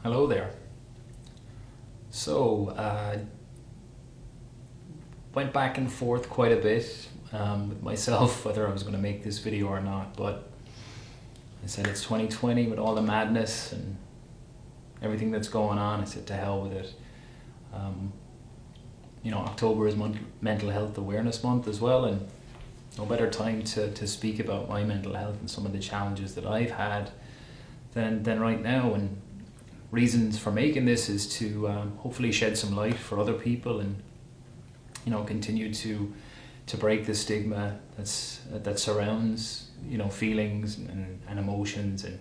Hello there. So, went back and forth quite a bit with myself whether I was going to make this video or not, but I said it's 2020 with all the madness and everything that's going on. I said to hell with it. October is Mental Health Awareness Month as well, and no better time to speak about my mental health and some of the challenges that I've had than right now. And reasons for making this is to hopefully shed some light for other people and continue to break the stigma that surrounds feelings and emotions, and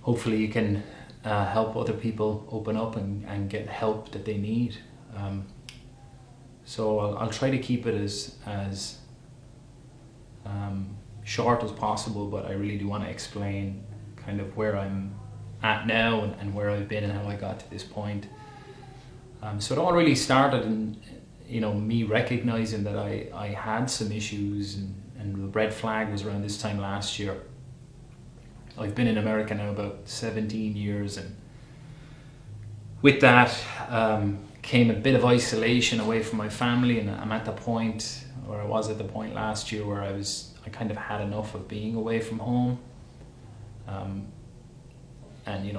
hopefully you can help other people open up and get help that they need. So I'll try to keep it as short as possible, but I really do want to explain kind of where I'm at now and where I've been and how I got to this point. So it all really started in me recognizing that I had some issues, and the red flag was around this time last year. I've been in America now about 17 years, and with that came a bit of isolation away from my family, and I was at the point last year where I kind of had enough of being away from home. And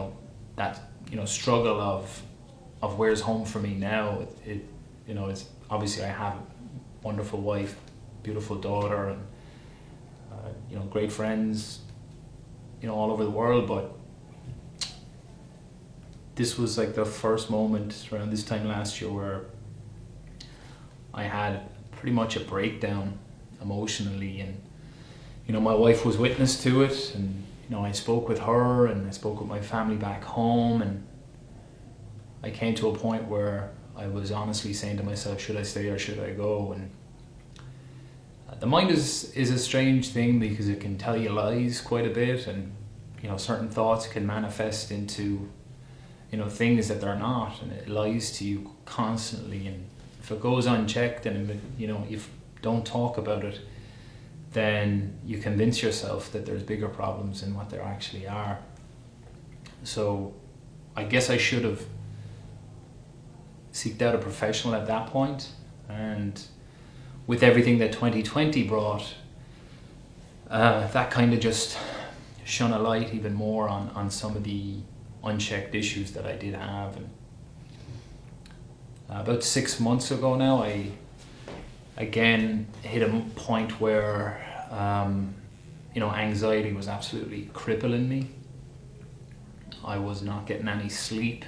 that struggle of where's home for me now, it's obviously I have a wonderful wife, beautiful daughter, and great friends all over the world, but this was like the first moment around this time last year where I had pretty much a breakdown emotionally, and my wife was witness to it, and I spoke with her and I spoke with my family back home, and I came to a point where I was honestly saying to myself, should I stay or should I go? And the mind is a strange thing because it can tell you lies quite a bit, and certain thoughts can manifest into things that they're not, and it lies to you constantly. And if it goes unchecked and if you don't talk about it, then you convince yourself that there's bigger problems than what there actually are. So I guess I should have seeked out a professional at that point, and with everything that 2020 brought, that kind of just shone a light even more on some of the unchecked issues that I did have. And about 6 months ago now, I again hit a point where anxiety was absolutely crippling me. I was not getting any sleep.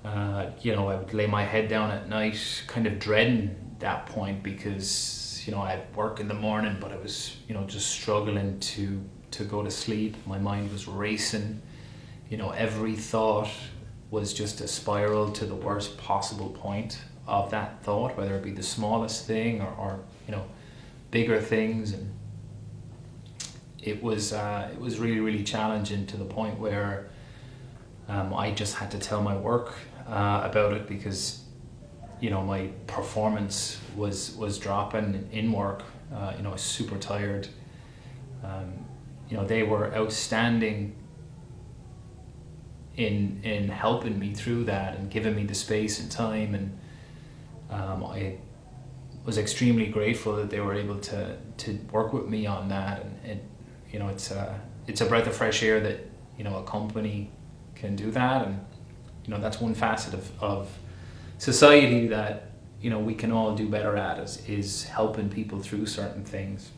I would lay my head down at night kind of dreading that point because I had work in the morning, but I was just struggling to go to sleep. My mind was racing. Every thought was just a spiral to the worst possible point of that thought, whether it be the smallest thing or bigger things. And it was really, really challenging, to the point where I just had to tell my work about it, because my performance was dropping in work. I was super tired. They were outstanding in helping me through that and giving me the space and time, and I was extremely grateful that they were able to work with me on that. And it's a breath of fresh air that a company can do that, and that's one facet of society that we can all do better at, is helping people through certain things.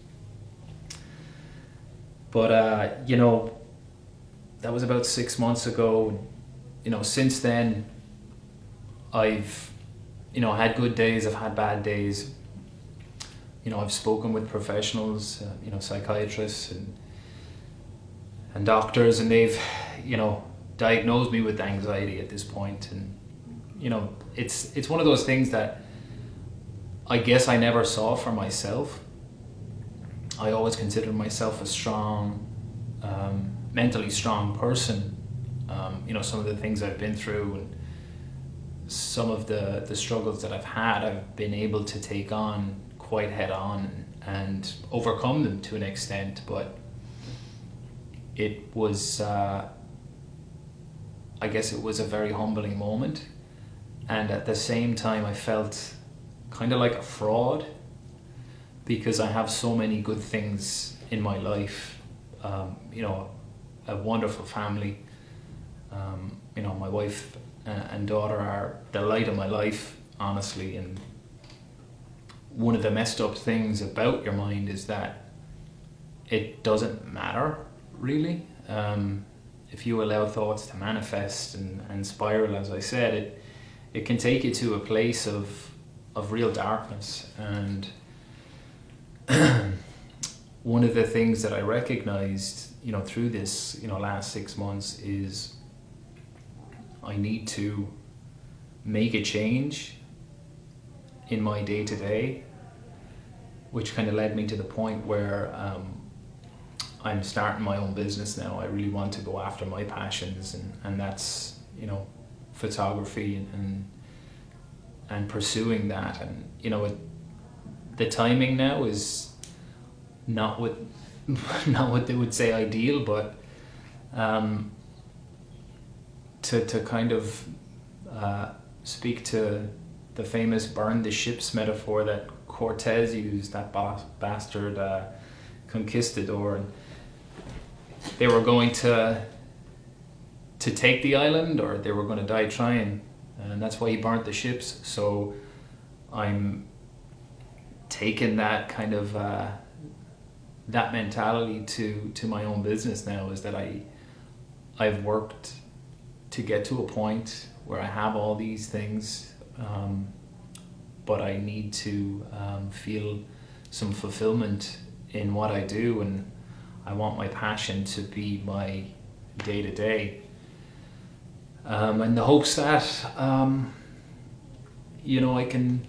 But that was about 6 months ago. Since then I've had good days, I've had bad days. I've spoken with professionals, psychiatrists and doctors, and they've diagnosed me with anxiety at this point. And it's one of those things that I guess I never saw for myself. I always considered myself a strong, mentally strong person. Some of the things I've been through and some of the struggles that I've had, I've been able to take on quite head on and overcome them to an extent. But it was I guess it was a very humbling moment, and at the same time I felt kind of like a fraud because I have so many good things in my life. You know, a wonderful family. You know, my wife and daughter are the light of my life, honestly. And one of the messed up things about your mind is that it doesn't matter, really. If you allow thoughts to manifest and spiral, as I said, it can take you to a place of real darkness. And one of the things that I recognized, you know, through this, you know, last 6 months is I need to make a change in my day-to-day, which kind of led me to the point where I'm starting my own business now. I really want to go after my passions, and that's, you know, photography and pursuing that. And, you know, the timing now is not what not what they would say ideal, but to kind of speak to the famous burn the ships metaphor that Cortez used, that bastard conquistador, and they were going to take the island, or they were going to die trying, and that's why he burnt the ships. So I'm taking that kind of that mentality to my own business now, is that I've worked to get to a point where I have all these things, but I need to feel some fulfillment in what I do, and I want my passion to be my day-to-day, in the hopes that you know, I can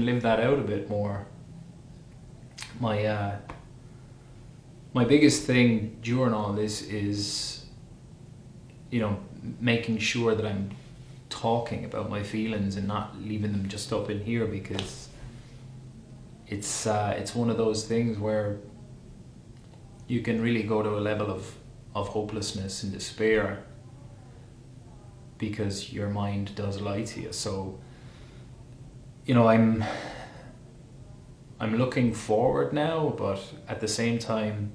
live that out a bit more. My biggest thing during all this is, you know, making sure that I'm talking about my feelings and not leaving them just up in here, because it's one of those things where you can really go to a level of hopelessness and despair because your mind does lie to you. So, you know, I'm looking forward now, but at the same time,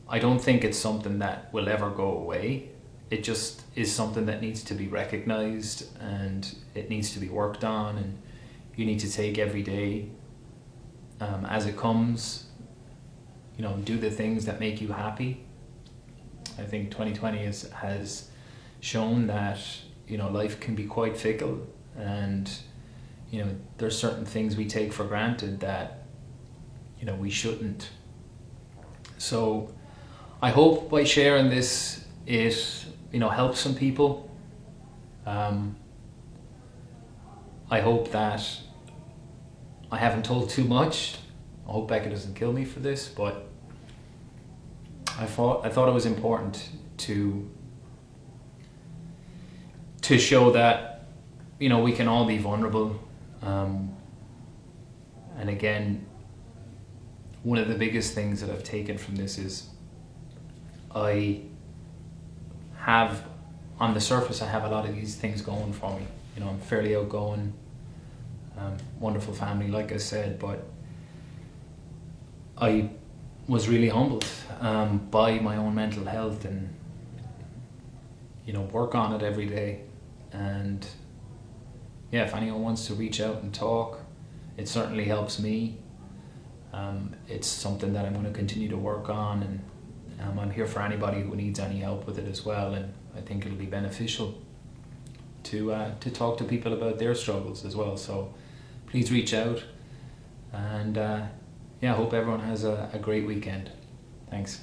I don't think it's something that will ever go away. It just is something that needs to be recognized, and it needs to be worked on, and you need to take every day as it comes. You know, do the things that make you happy. I think 2020 has shown that, you know, life can be quite fickle, and, you know, there's certain things we take for granted that, you know, we shouldn't. So I hope by sharing this, it, you know, helps some people. I hope that I haven't told too much. I hope Becca doesn't kill me for this, but I thought it was important to show that, you know, we can all be vulnerable. And again, one of the biggest things that I've taken from this is I have, on the surface, I have a lot of these things going for me. You know, I'm fairly outgoing, wonderful family, like I said, but I was really humbled by my own mental health, and, you know, work on it every day. And yeah, if anyone wants to reach out and talk, it certainly helps me. It's something that I'm going to continue to work on, and I'm here for anybody who needs any help with it as well. And I think it'll be beneficial to talk to people about their struggles as well. So please reach out, and yeah, I hope everyone has a great weekend. Thanks.